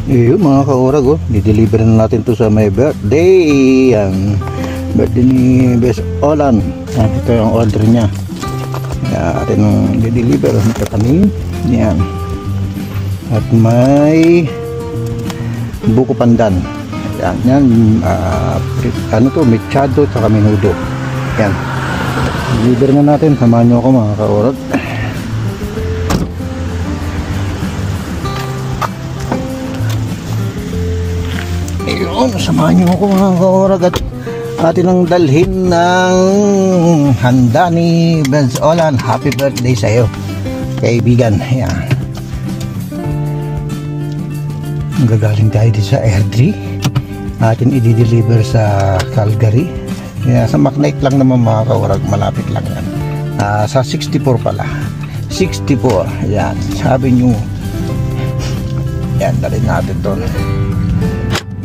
Yun mga kaurag, oh, dideliver na natin to sa may birthday. Yan, birthday ni Bes Olan. Yan, ito yung order niya. Yan, atin yung dideliver ng katanin. Yan, at may buko pandan. Yan, yan, ano to, mechado at menudo. Yan, deliver na natin. Samahan nyo ako mga kaurag. Ayun, samahan nyo ako mga kaurag at atin ang dalhin ng handa ni Bes Olan. Happy birthday sa iyo, kaibigan. Yan, gagaling tayo dito sa Airdrie, atin i-deliver sa Calgary. Yan, sa McKnight lang naman mga kaurag, malapit lang yan. Sa 64 pala, 64. Yan, sabi nyo. Yan, dalhin natin doon.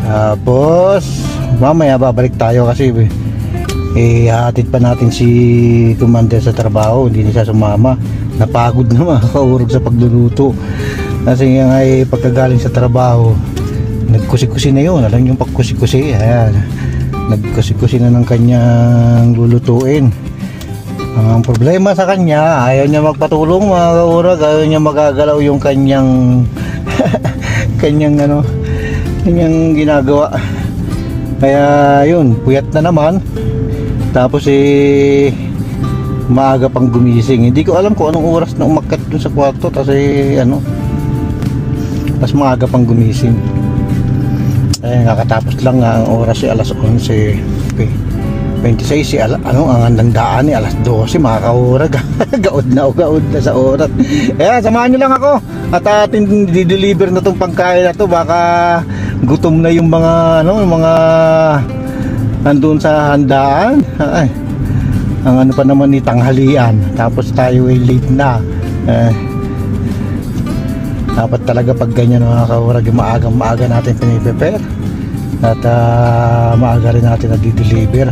Tapos mamaya babalik tayo kasi hatid pa natin si Commander sa trabaho. Hindi na siya sumama, napagod na mga kaurag sa pagluluto kasi nga pagkagaling sa trabaho nagkusi-kusi na yun. Alam yung pagkusi-kusi, ayan, nagkusi-kusi na ng kanyang lulutuin. Ang problema sa kanya, ayaw niya magpatulong mga kaurag, ayaw niya magagalaw yung kanyang kanyang ginagawa. Kaya yun, puyat na naman. Tapos maaga pang gumising. Hindi ko alam kung anong oras na umakyat dun sa kwarto. Tapos tapos maaga pang gumising. Nakatapos lang nga ang oras alas 11:26. Ang handaan alas 12 mga kaurag. gaod na sa oras. Samahan nyo lang ako at atin di-deliver na tong pangkain na to. Baka gutom na yung mga mga nandun sa handaan. Ang pa naman ni tanghalian, tapos tayo ay late na. Dapat talaga pag ganyan mga kaurag, maaga natin piniprepare at maaga rin natin na di-deliver.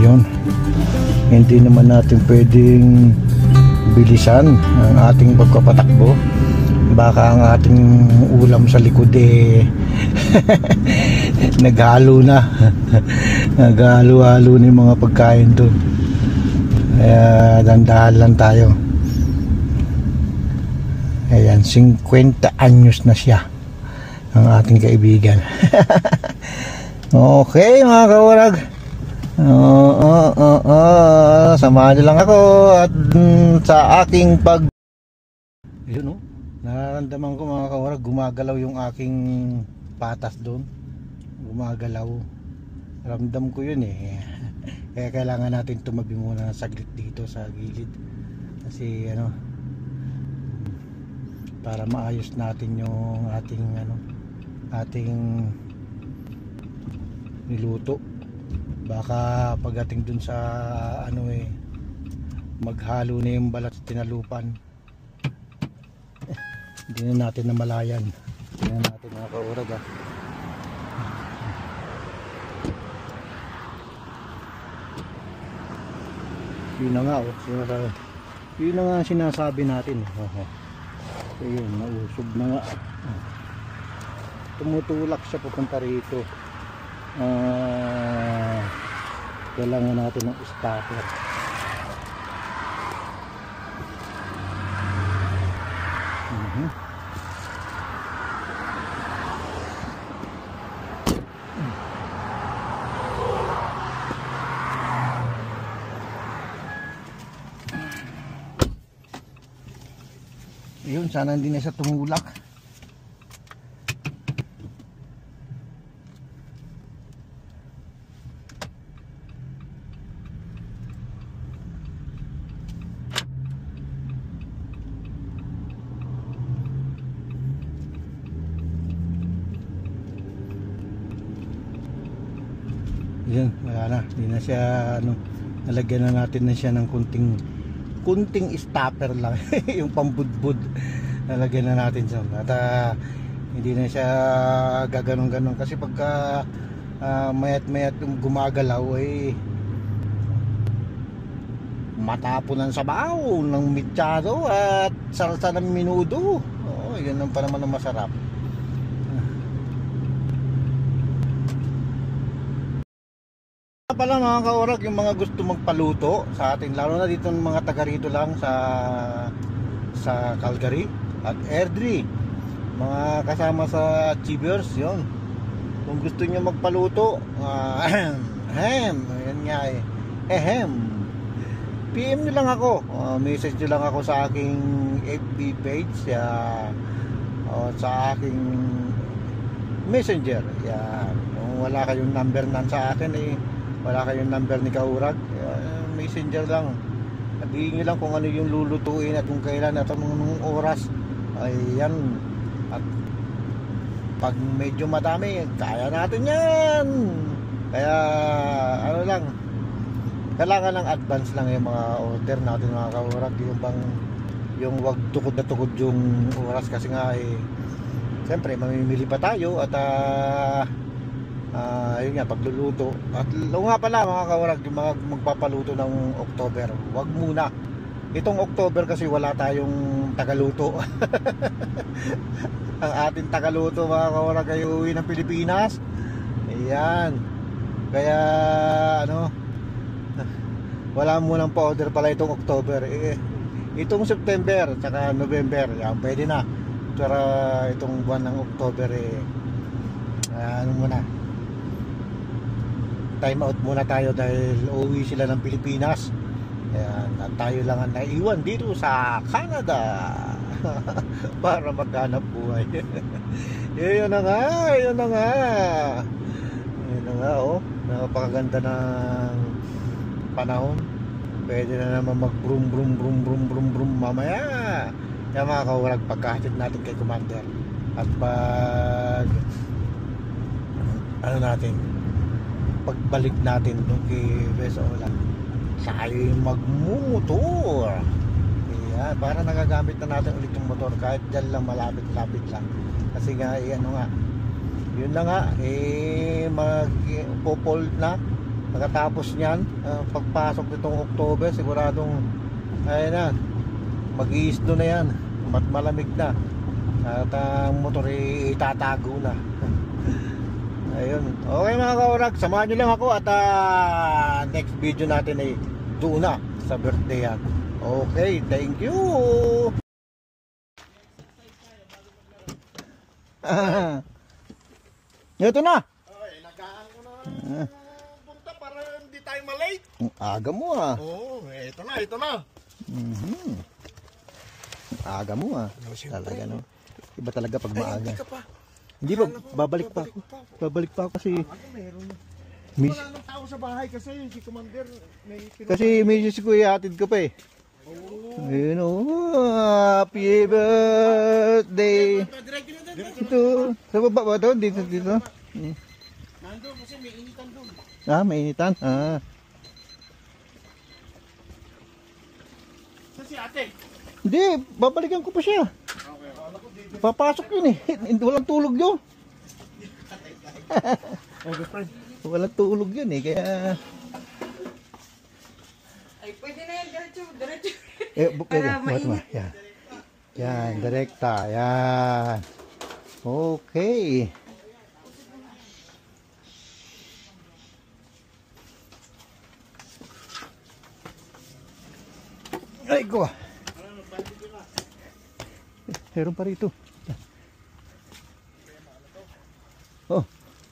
Yun, hindi naman natin pwedeng bilisan ang ating pagpapatakbo. Baka ang ating ulam sa likod naghalo na. Naghalo-halo na yung mga pagkain doon. Kaya dandahan lang tayo. Ayan, 50 anyos na siya ang ating kaibigan. Okay mga kaurag, samahan niyo lang ako at sa aking yun, nararamdaman ko mga kaurag, gumagalaw yung aking patas doon. Gumagalaw, ramdam ko yun kaya kailangan natin tumabi muna ng saglit dito sa gilid kasi para maayos natin yung ating niluto. Baka pagdating dun sa maghalo na yung balat sa tinalupan. Hindi na natin namalayan. Hindi na natin mga kaurag yun na nga yun na nga ang sinasabi natin. Ayun, nausog na nga. Tumutulak siya papunta rito. Kailangan natin ng stopper. Ayun, sana hindi na siya tumulak. Yan, wala na, hindi na siya nalagyan na natin na siya ng kunting stopper lang. Yung pambudbud nalagyan na natin siya at hindi na siya gaganon-ganon kasi pagka mayat-mayat yung gumagalaw matapon ng sabaw, ng mitsado at salsa ng minudo. Oh, yun ang pa naman ang masarap. Pala mga kaurag, yung mga gusto magpaluto sa atin, lalo na dito ng mga taga rito lang sa Calgary at Airdrie, mga kasama sa Achievers, yon. Kung gusto niyo magpaluto, yan nga PM nyo lang ako, message nyo lang ako sa aking FB page, sa aking messenger. Yan. Kung wala kayong number nan sa akin, wala kayong number ni Kaurag, messenger lang. Sabihin nyo lang kung ano yung lulutuin at kung kailan at anong oras. Ayan. At pag medyo madami, kaya natin yan. Kaya ano lang, kailangan ng advance lang yung mga order natin mga Kaurag. Yung wag tukod na tukod yung oras, kasi nga siyempre mamimili pa tayo at yun nga, pagluluto. At nga pala mga Kaurag, yung mga magpapaluto ng October, wag muna. Itong October kasi wala tayong tagaluto. Ang ating tagaluto mga Kaurag ay uwi ng Pilipinas. Ayan. Kaya wala munang pa-order pala itong October. Itong September tsaka November, yan, pwede na. Pero itong buwan ng October muna, time out muna tayo dahil uuwi sila ng Pilipinas. Ayan, at tayo lang ang naiwan dito sa Canada para maghanap buhay. Yun na nga oh, napakaganda ng panahon. Pwede na naman mag brum mamaya. Yan mga Kaurag, pagkahatid natin kay Commander at pag pagbalik natin doon kay Besola, tayo magmumotor. Ayan, para nagagamit na natin ulit yung motor kahit dyan lang, malapit-lapit lang. Kasi nga, yun na nga, mag-popold na. Pagkatapos nyan, pagpasok nitong October, siguradong mag-i-snow na yan, malamig na, at ang motor itatago na. Ayun. Okay mga Kaurag, samahan nyo lang ako at next video natin ay doon na sa birthday yan. Okay, thank you. Ito na. Okay, nagaan ko na punta para hindi tayo malate. Aga mo ah. Oo, ito na. Aga mo ah. Talaga no. Iba talaga pag maaga. Hindi ka pa. Hindi ba, babalik pa ako. Babalik pa ako kasi Meron. miss, Wala nang tao sa bahay kasi si Commander may kasi misis ko ihatid ko pa eh. Ayun oh, happy birthday. Ito, sa baba ba ito? Dito. Nandun kasi may initan doon. Mainitan. Sa si ate. Hindi, babalikan ko pa siya. Papasok yun eh. Hindi, walang tulog yun. Okay, friend. Walang tulog yun eh. Kaya... Ay, pwede na yan. Diretso. Pwede. Yan. Yan, direkta. Yan. Okay. Ay ko. Meron pa rito. Oh,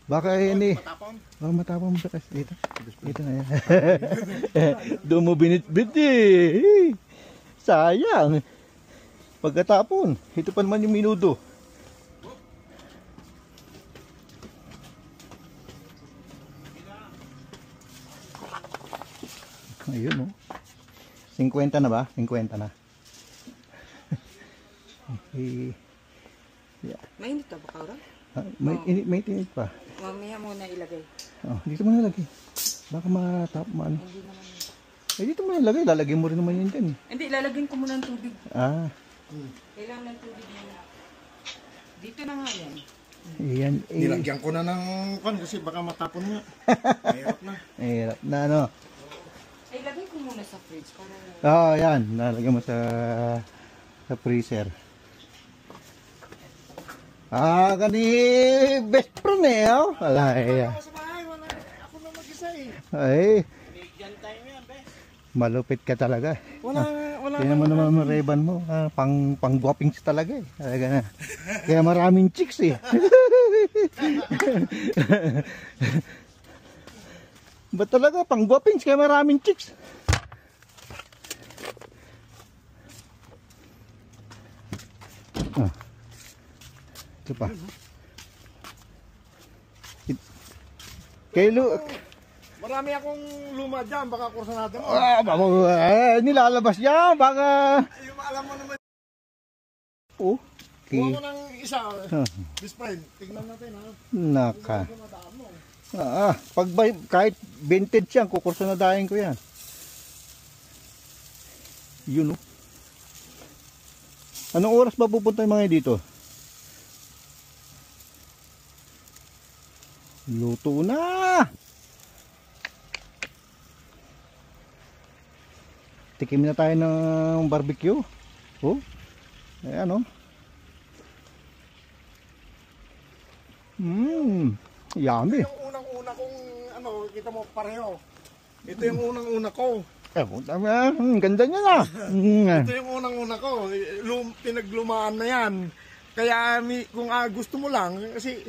baka ini. Matapang mo sa kas dito. Dito na yan. Doon mo binit-bit eh. Sayang. Pagkatapon, ito pa naman yung minudo. Ayun oh. 50 na ba? 50 na. Yeah. Mainit ka ba, Kaura? May tinit pa. Mamaya muna ilagay. Oh, dito mo nalagay. Baka maano. Hindi naman. Dito mo nalagay. Lalagay mo rin naman yun dyan. Hindi, ilalagyan ko muna ng tubig. Kailangan ng tubig muna. Dito na nga yan. Ayan. Nilagyan ko na ng kasi baka matapon nga. Mahirap na. Mahirap na ano. Ay, lagay ko muna sa fridge para... Yan. Nalagyan mo sa freezer. Kani best friend eh, oh. Wala eh. Ako sa bahay, wala. Ako na mag-isa eh. Ay, Bigyan time yan, bes. malupit ka talaga. Wala. Tingnan mo naman ang Ray-Ban mo. Pang guwapings talaga eh. Talaga na. Kaya maraming chicks eh. Ba't talaga? Pang guwapings kaya maraming chicks. Ito pa. Kay Marami akong luma dyan, baka kursa natin. nilalabas niya. Baka... Yung alam mo naman. Oh. Kuha mo ng isa, best friend. Tignan natin ha. Naka. Kahit vintage yan, kukurso na dahin ko yan. Yun, oh. Anong oras ba pupunta yung mga dito? Luto na! Tikim na tayo ng barbecue. Oh. Ayan, oh. Yummy. Yung unang-una kong, kita mo pareho. Ito yung unang-una ko. Ganda niya na. Ito yung unang-una ko. Pinaglumaan na yan. Kaya kung gusto mo lang, kasi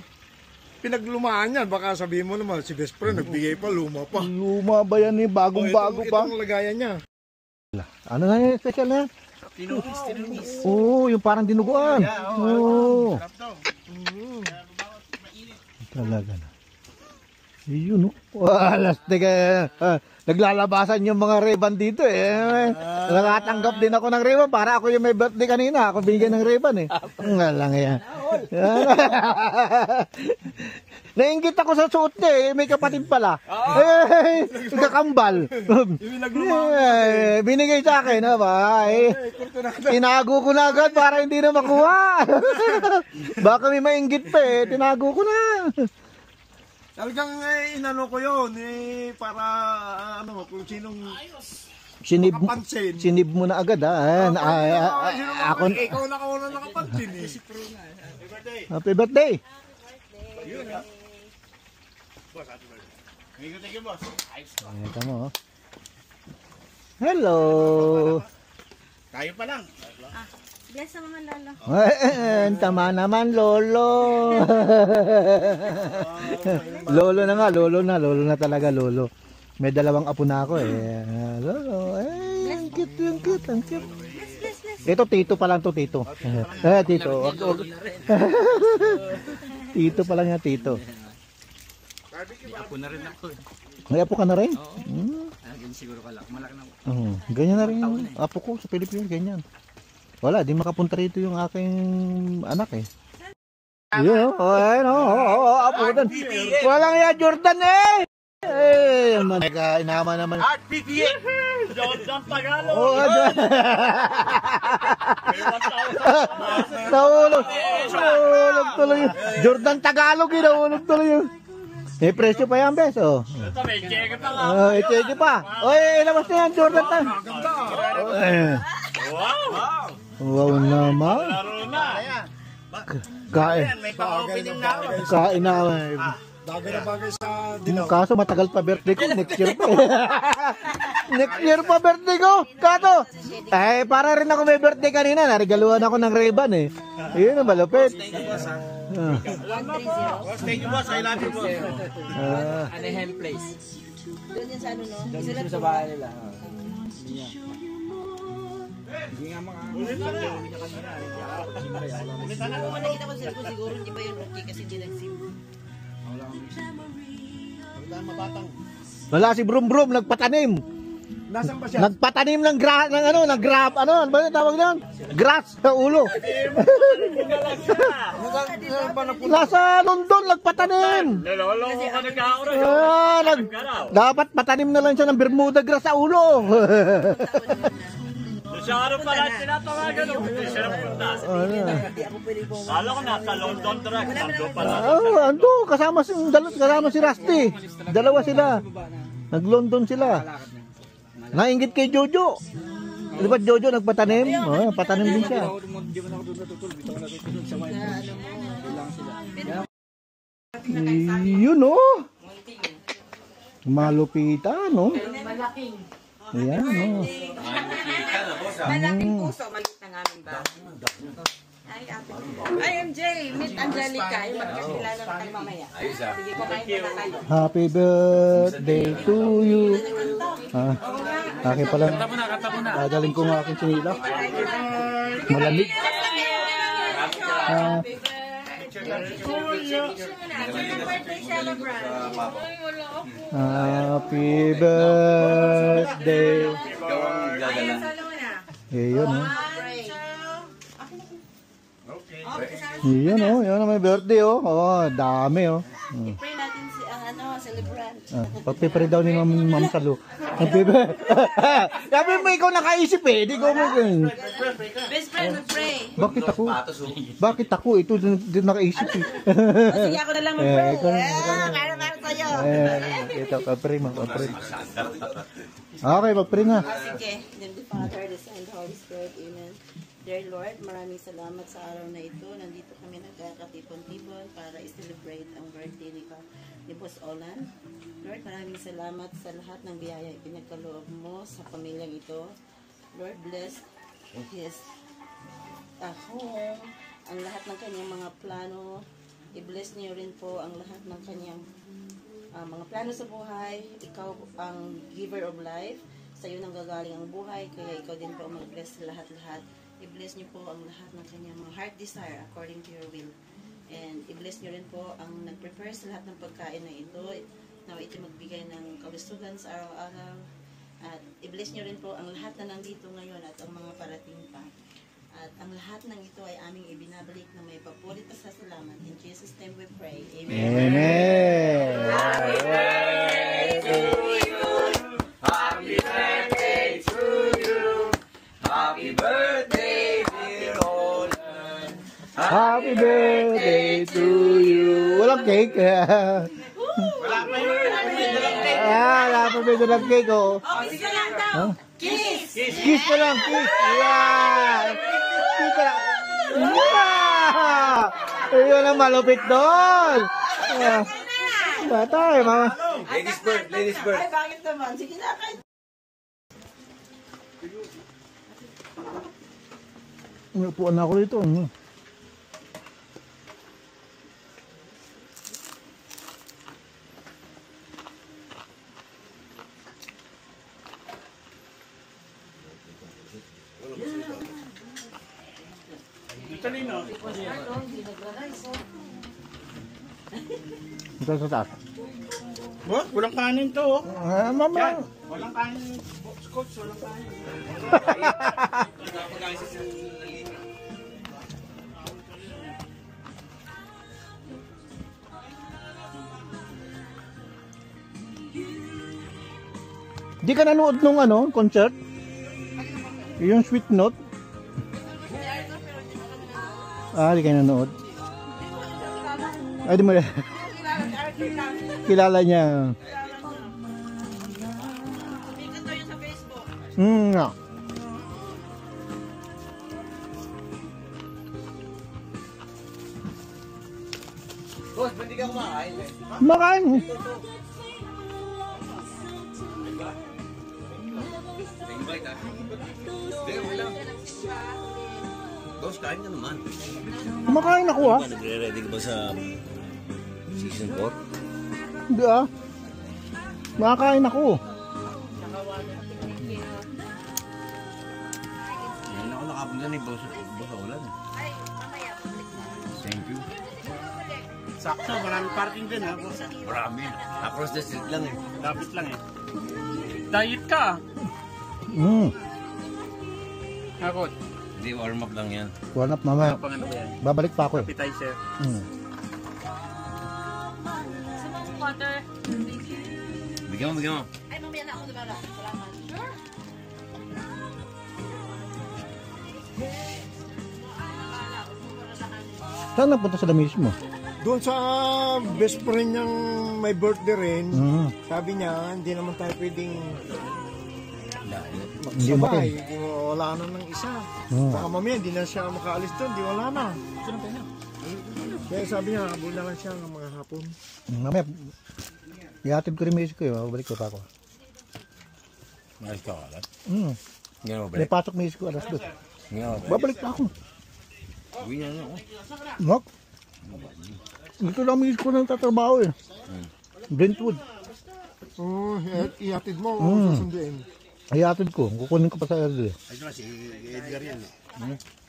pinaglumaan yan. Baka sabihin mo naman, si best friend nagbigay pa, luma pa. Luma ba yan eh? Bagong-bago pa. Itong lagayan niya. Ano na yung special na yan? Tinumis. Oo, yung parang dinuguan. Oo. Talaga na. Yun, oh. Alas, naglalabasan yung mga Ray-Ban dito eh. Nakatanggap din ako ng Ray-Ban para ako yung may birthday kanina. Ako binigyan ng Ray-Ban eh. Nga lang yan. Nainggit ako sa suot niya eh. May kapatid pala. Eh, kakambal. Binigay sa akin ha ba? Tinago ko na agad para hindi na makuha. Baka may mainggit pa eh. Tinago ko na. Talagang inano ko yun para kung sinong makapansin. Sinib mo na agad ha. Ikaw na kauna nakapansin eh. Happy birthday. Ito mo. Hello. Kayo pa lang. Bless naman lolo. Tama naman lolo. Lolo na nga, lolo na talaga lolo. May dalawang apo na ako eh. Lolo, ang cute, ang cute. Ito tito pa lang to, tito. Tito. Tito pa lang yan, tito. Apo na rin ako. May apo ka na rin? Oo. Siguro ka lang. Malaki na ako. Ganyan na rin yung apo ko sa Pilipinas, ganyan. Wala, di makapunta rito yung aking anak eh. Yun, apo doon. Walang yan, Jordan eh! Inama naman. Art PPA! Jordan Tagalog! Nahulog tuloy yun. Jordan Tagalog yun, nahulog tuloy yun. May presyo pa yan, bes, oh. Ito, may cheque pa nga. Cheque pa. Oy, ilabas na yan, Jordan Tagalog. Wow! Wow naman. Laro na. Kain. May ka-opening na ako. Kain na. Bagay na bagay sa dilaw. Kaso matagal pa birthday ko. Next year pa. Next year pa birthday ko. Kato. Para rin ako may birthday kanina. Narigaluhan ako ng Ray-Ban eh. Yun ang malupit. Thank you boss. I love you boss. Anaheim Place. Doon yan sa ano no? Doon sa bahay nila. Hindi nga mga... Nakita ko sila ko siguro hindi ba yun okay kasi hindi nag-sim. Wala si Brum Brum nagpatanim. Nasaan ba siya? Nagpatanim ng ano ba yung tawag doon? Grass sa ulo. Nasa London nagpatanim. Lolo ka nagkakaroon. Dapat patanim na lang siya ng Bermuda grass sa ulo. Sa araw pala tinatawagan o hindi siya napunta. Kala ko nasa London track. Nando pala. Ando, kasama si Rusty. Dalawa sila. Nag-London sila. Nainggit kay Jojo. Di ba Jojo nagpatanim? Oh, patanim din siya. Di ba na ako doon natutulog? Dito ako natutulog sa white house. Kailangan sila. Yun oh. Malupitan no. Malaking. Ayan oh. Malaking puso. Maliit ng aming bahay. Ay, ate. Ay, MJ. Meet Angelica. Yung magkakilala na tayo mamaya. Sige, kumain muna tayo. Happy birthday to you. Ah, akin pala. Dadaling ko ng aking sinila. Malamig. Ah, happy birthday. Yun oh. Yun oh, yun may birthday oh. Oh, dami oh. Pray natin si ang celebrant. Pagpipray daw ni Ma'am Salu. Pagpipray. Sabi mo ikaw nakaisip eh, di ko mo. Best friend will pray. Bakit ako? Bakit ako? Ito din nakaisip eh. Sige, ako na lang mag-pray. Para sa'yo. Ito, pagpray mo, pagpray. Okay, pagpray na. Sige. In the name of the Father, the Son, and the Holy Spirit. Amen. Dear Lord, maraming salamat sa araw na ito. Nandito kami nagkakatipon-tipon para i-celebrate ang birthday ni Boss Olan. Lord, maraming salamat sa lahat ng biyaya ipinagkaloob mo sa pamilyang ito. Lord, bless his home, ang lahat ng kanyang mga plano. I-bless niyo rin po ang lahat ng kanyang mga plano sa buhay. Ikaw ang giver of life. Sa iyo nang gagaling ang buhay, kaya ikaw din po ang mag-bless sa lahat-lahat. I-bless niyo po ang lahat ng kanyang mga heart desire according to your will. And i-bless niyo rin po ang nag-prepare sa lahat ng pagkain na ito. Nawa ito magbigay ng kalusugan sa araw-araw. At i-bless niyo rin po ang lahat na nandito ngayon at ang mga parating pa. At ang lahat ng ito ay aming ibinabalik na may papulit sa salamat. In Jesus' name we pray. Amen. Amen. Happy birthday to you. Happy birthday to you. Happy birthday, dear Olan. Happy birthday to you. Walang cake. Wala pa yun. Wala pa may dalang cake oh. Sige lang daw. Kiss! Kiss pa lang, kiss. Yeah. Kiss pa lang. Yeah. Ayun ang malupit doon. Tatay, mama. Ladies bird, ladies bird. Ay, bakit naman? Sige na, kahit. Upuan na ako dito. Ito sa taas. What? Walang kanin to oh. Mama. Walang kanin. Coach, walang kanin. Di ka nanood nung concert? Yung Sweet Note? Di ka nanood. Ay, di mo kilala niya. Tingnan daw yun sa Facebook. Nga. Boss, hindi ka kumakain eh. Makain. Invite ah. Hindi, wala. Boss, kain ka naman. Makain ako Nagre-ready ka ba sa season 4? Hindi Makakain ako. Ngayon ako nakapunta ni Boss Olan. Thank you. Sakto, maraming parking din ha. Marami. Across the street lang eh. Lapit lang eh. Diet ka. Hakot. Hindi, warm up lang yan. Warm up mamaya. Pang ano ba yan? Babalik pa ako eh. Appetizer. Water. Bigyan mo. Ay, mamaya na ako nabala. Salamat. Sure. Saan napunta sa damis mo? Doon sa best friend niyang may birthday rin, sabi niya, hindi naman tayo pwedeng Hindi sabay. umatin. Di wala na ng isa. Baka mamaya, hindi na siya makaalis doon. Di wala na. Kaya sabi niya, habol na lang siya ng mga hapon. Mamaya, ihatid ko rin misis ko yun. Babalik ko pa ako. Malis ka agad? May Hindi na mabalik. pasok misis ko alas 2. Hindi na mabalik. Babalik pa ako. Uwi na ako. Mak. Dito lang misis ko nang tatrabaho eh. Brentwood. Oo, ihatid mo o susunduin. Ihatid ko. Kukunin ko pa sa Erdo eh. Ay, si Edgar yan.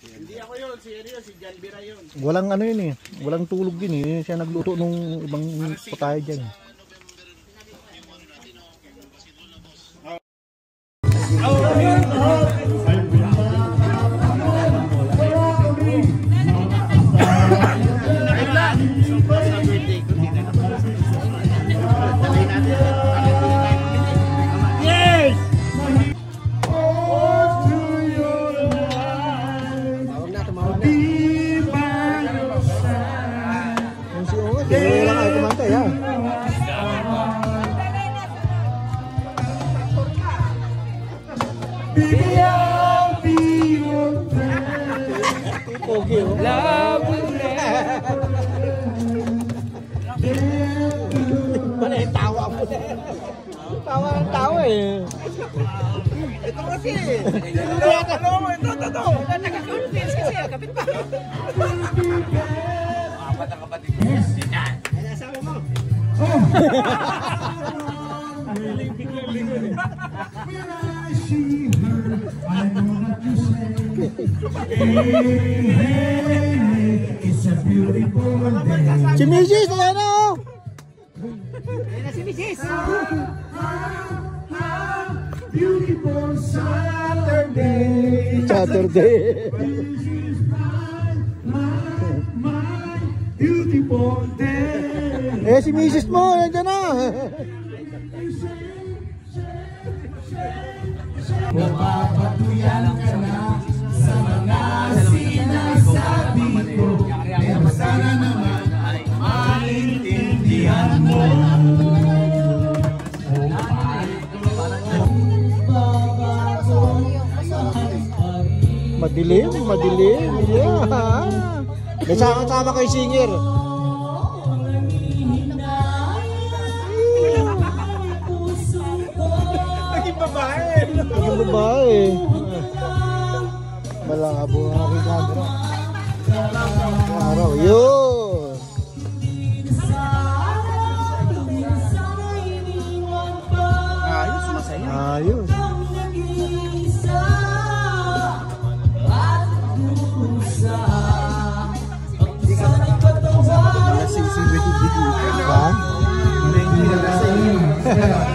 Hindi ako yun, si Erio, si Jan Bira yun. Walang ano yun eh. Walang tulog yun eh. Siya nagluto nung ibang pataya dyan. Wala kayo kumanta yan. Ano yung tawa mo? Tawa ng tawa eh. Ito kasi. Ito. Naka-confidence kasi, kapit pa. Si Mrs. ayan o! Ayan na si Mrs. Saturday. Eh si Mrs. mo, nandiyan na. Mapapatuyan ka na sa mga sinasabi ko. Pero sana naman maintindihan mo. Madilim. Yeah. May sama kay singer. Naging babae. Ang babae. Malabo ang aking camera. Araw, yun. Ayos, masaya. Ayos. Sisibit yung video. Ha? Hindi na kasi.